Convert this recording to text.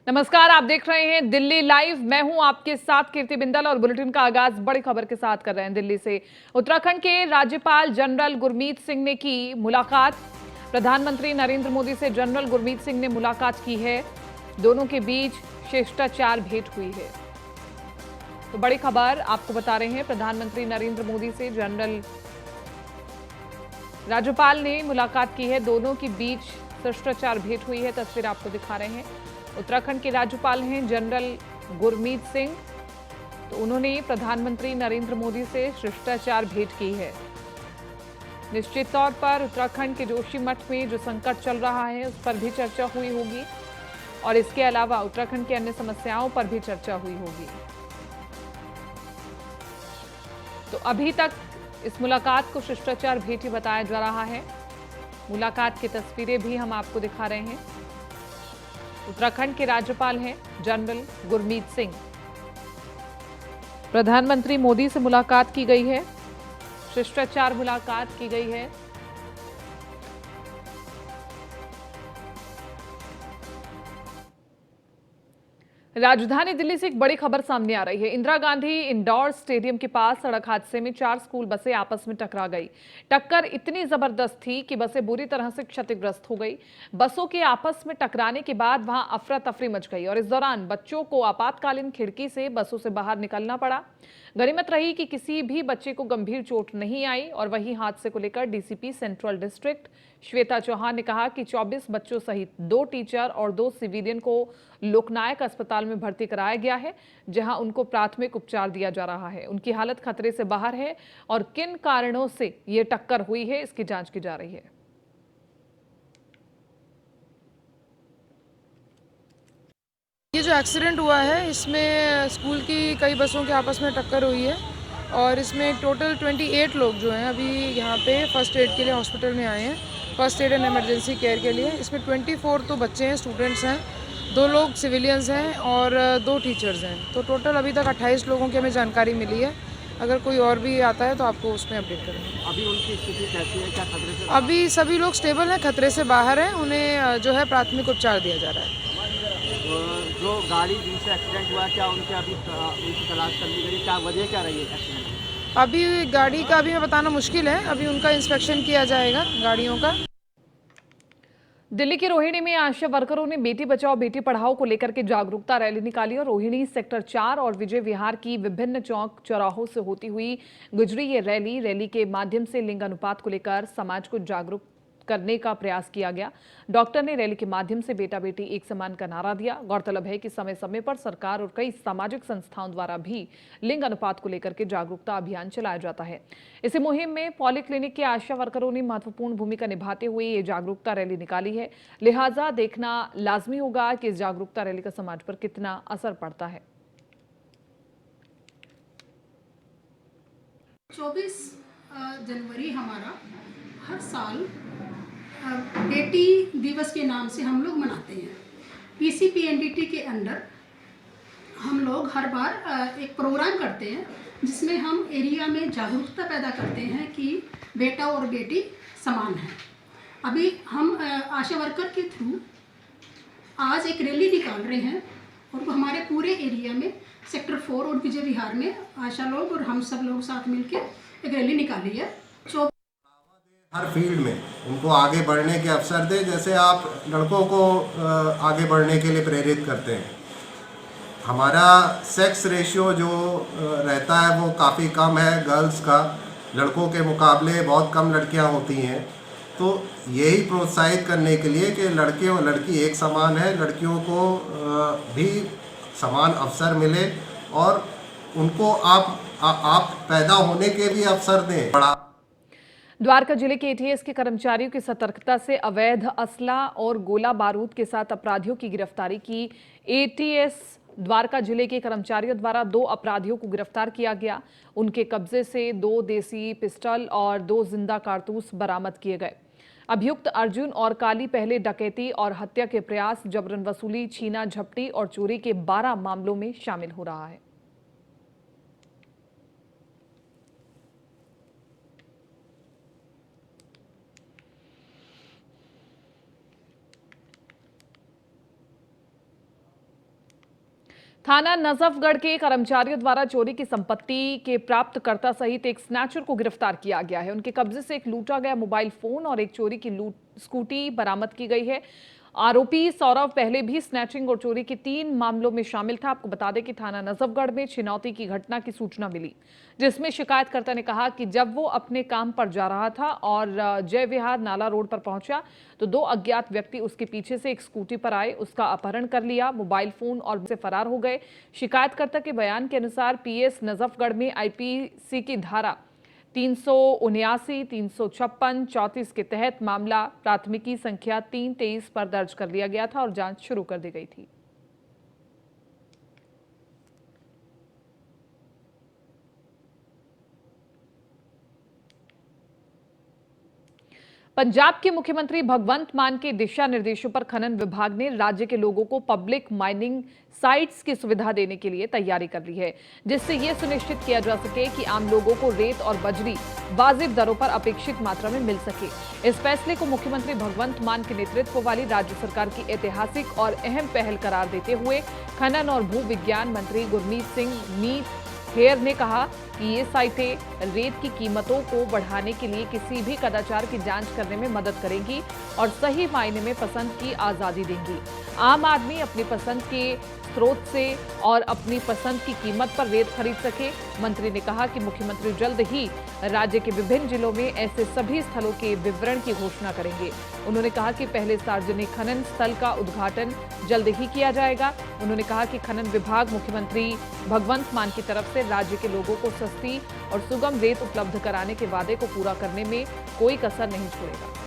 नमस्कार, आप देख रहे हैं दिल्ली लाइव। मैं हूं आपके साथ कीर्ति बिंदल और बुलेटिन का आगाज बड़ी खबर के साथ कर रहे हैं। दिल्ली से उत्तराखंड के राज्यपाल जनरल गुरमीत सिंह ने की मुलाकात। प्रधानमंत्री नरेंद्र मोदी से जनरल गुरमीत सिंह ने मुलाकात की है। दोनों के बीच शिष्टाचार भेंट हुई है। तो बड़ी खबर आपको बता रहे हैं, प्रधानमंत्री नरेंद्र मोदी से जनरल राज्यपाल ने मुलाकात की है। दोनों के बीच शिष्टाचार भेंट हुई है। तस्वीर आपको दिखा रहे हैं। उत्तराखंड के राज्यपाल हैं जनरल गुरमीत सिंह। तो उन्होंने प्रधानमंत्री नरेंद्र मोदी से शिष्टाचार भेंट की है। निश्चित तौर पर उत्तराखंड के जोशीमठ में जो संकट चल रहा है उस पर भी चर्चा हुई होगी और इसके अलावा उत्तराखंड की अन्य समस्याओं पर भी चर्चा हुई होगी। तो अभी तक इस मुलाकात को शिष्टाचार भेंट ही बताया जा रहा है। मुलाकात की तस्वीरें भी हम आपको दिखा रहे हैं। उत्तराखंड के राज्यपाल हैं जनरल गुरमीत सिंह। प्रधानमंत्री मोदी से मुलाकात की गई है, शिष्टाचार मुलाकात की गई है। राजधानी दिल्ली से एक बड़ी खबर सामने आ रही है। इंदिरा गांधी इंडोर स्टेडियम के पास सड़क हादसे में 4 स्कूल बसें आपस में टकरा गई। टक्कर इतनी जबरदस्त थी कि बसें बुरी तरह से क्षतिग्रस्त हो गई। बसों के आपस में टकराने के बाद वहां अफरा तफरी मच गई और इस दौरान बच्चों को आपातकालीन खिड़की से बसों से बाहर निकलना पड़ा। गनीमत रही कि किसी भी बच्चे को गंभीर चोट नहीं आई। और वहीं हादसे को लेकर DCP central district Shweta Chauhan ने कहा कि 24 बच्चों सहित 2 टीचर और 2 सिविलियन को लोकनायक अस्पताल में भर्ती कराया गया है, जहां उनको प्राथमिक उपचार दिया जा रहा है। उनकी हालत खतरे से बाहर है और किन कारणों से ये टक्कर हुई है इसकी जांच की जा रही है। ये जो एक्सीडेंट हुआ है इसमें स्कूल की कई बसों के आपस में टक्कर हुई है और इसमें टोटल 28 लोग जो हैं अभी यहाँ पे फर्स्ट एड के लिए हॉस्पिटल में आए हैं, first aid and emergency care के लिए। इसमें 24 तो बच्चे हैं, स्टूडेंट्स हैं, 2 लोग सिविलियंस हैं और 2 टीचर्स हैं। तो टोटल अभी तक 28 लोगों की हमें जानकारी मिली है। अगर कोई और भी आता है तो आपको उसमें अपडेट करेंगे। अभी उनकी स्थिति कैसी है, क्या खतरे से? अभी सभी लोग स्टेबल हैं, खतरे से बाहर हैं, उन्हें जो है प्राथमिक उपचार दिया जा रहा है। जो गाड़ी जिनसे एक्सीडेंट हुआ, क्या उनके अभी उनकी तलाश कर ली गई? क्या वजह क्या रही है एक्सीडेंट की? अभी गाड़ी का भी बताना मुश्किल है, अभी उनका इंस्पेक्शन किया जाएगा गाड़ियों का। दिल्ली के रोहिणी में आशा वर्करों ने बेटी बचाओ बेटी पढ़ाओ को लेकर के जागरूकता रैली निकाली और रोहिणी सेक्टर 4 और विजय विहार की विभिन्न चौक चौराहों से होती हुई गुजरी ये रैली के माध्यम से लिंग अनुपात को लेकर समाज को जागरूक करने का प्रयास किया गया। डॉक्टर ने रैली के माध्यम से बेटा बेटी एक समान का नारा दिया। गौरतलब है कि समय समय पर सरकार और कई सामाजिक संस्थाओं द्वारा भी लिंग अनुपात को लेकर के जागरूकता अभियान चलाया जाता है। इस मुहिम में पॉलीक्लिनिक के आशा वर्करों ने महत्वपूर्ण भूमिका निभाते हुए ये जागरूकता रैली निकाली है। लिहाजा देखना लाजमी होगा कि इस जागरूकता रैली का समाज पर कितना असर पड़ता है। 24 जनवरी हमारा हर साल बेटी दिवस के नाम से हम लोग मनाते हैं। पीसीपीएनडीटी के अंडर हम लोग हर बार एक प्रोग्राम करते हैं जिसमें हम एरिया में जागरूकता पैदा करते हैं कि बेटा और बेटी समान है। अभी हम आशा वर्कर के थ्रू आज एक रैली निकाल रहे हैं और वो हमारे पूरे एरिया में सेक्टर 4 और विजय विहार में आशा लोग और हम सब लोग साथ मिलकर एक रैली निकाली है। हर फील्ड में उनको आगे बढ़ने के अवसर दे, जैसे आप लड़कों को आगे बढ़ने के लिए प्रेरित करते हैं। हमारा सेक्स रेशियो जो रहता है वो काफ़ी कम है गर्ल्स का, लड़कों के मुकाबले बहुत कम लड़कियां होती हैं। तो यही प्रोत्साहित करने के लिए कि लड़के और लड़की एक समान है, लड़कियों को भी समान अवसर मिले और उनको आप पैदा होने के भी अवसर दें। बड़ा द्वारका जिले के एटीएस के कर्मचारियों की सतर्कता से अवैध असला और गोला बारूद के साथ अपराधियों की गिरफ्तारी की। एटीएस द्वारका जिले के कर्मचारियों द्वारा 2 अपराधियों को गिरफ्तार किया गया। उनके कब्जे से 2 देसी पिस्टल और 2 जिंदा कारतूस बरामद किए गए। अभियुक्त अर्जुन और काली पहले डकैती और हत्या के प्रयास, जबरन वसूली, छीना झपटी और चोरी के 12 मामलों में शामिल हो रहा है। थाना नजफगढ़ के कर्मचारियों द्वारा चोरी की संपत्ति के प्राप्तकर्ता सहित एक स्नैचर को गिरफ्तार किया गया है। उनके कब्जे से एक लूटा गया मोबाइल फोन और एक चोरी की स्कूटी बरामद की गई है। आरोपी सौरव पहले भी स्नैचिंग और चोरी के 3 मामलों में शामिल था। आपको बता दें कि थाना नजफगढ़ में छिनौती की घटना की सूचना मिली, जिसमें शिकायतकर्ता ने कहा कि जब वो अपने काम पर जा रहा था और जय विहार नाला रोड पर पहुंचा तो 2 अज्ञात व्यक्ति उसके पीछे से एक स्कूटी पर आए, उसका अपहरण कर लिया, मोबाइल फोन और से फरार हो गए। शिकायतकर्ता के बयान के अनुसार पीएस नजफगढ़ में आईपीसी की धारा 379, 356, 34 के तहत मामला प्राथमिकी संख्या 323 पर दर्ज कर लिया गया था और जांच शुरू कर दी गई थी। पंजाब के मुख्यमंत्री भगवंत मान के दिशा निर्देशों पर खनन विभाग ने राज्य के लोगों को पब्लिक माइनिंग साइट्स की सुविधा देने के लिए तैयारी कर ली है, जिससे यह सुनिश्चित किया जा सके कि आम लोगों को रेत और बजरी वाजिब दरों पर अपेक्षित मात्रा में मिल सके। इस फैसले को मुख्यमंत्री भगवंत मान के नेतृत्व वाली राज्य सरकार की ऐतिहासिक और अहम पहल करार देते हुए खनन और भू विज्ञान मंत्री गुरमीत सिंह मीत हेयर ने कहा कि ये साइटें रेत की कीमतों को बढ़ाने के लिए किसी भी कदाचार की जांच करने में मदद करेंगी और सही मायने में पसंद की आज़ादी देंगी। आम आदमी अपनी पसंद के स्रोत से और अपनी पसंद की कीमत पर रेत खरीद सके। मंत्री ने कहा कि मुख्यमंत्री जल्द ही राज्य के विभिन्न जिलों में ऐसे सभी स्थलों के विवरण की घोषणा करेंगे। उन्होंने कहा कि पहले सार्वजनिक खनन स्थल का उद्घाटन जल्द ही किया जाएगा। उन्होंने कहा कि खनन विभाग मुख्यमंत्री भगवंत मान की तरफ से राज्य के लोगों को सस्ती और सुगम रेत उपलब्ध कराने के वादे को पूरा करने में कोई कसर नहीं छोड़ेगा।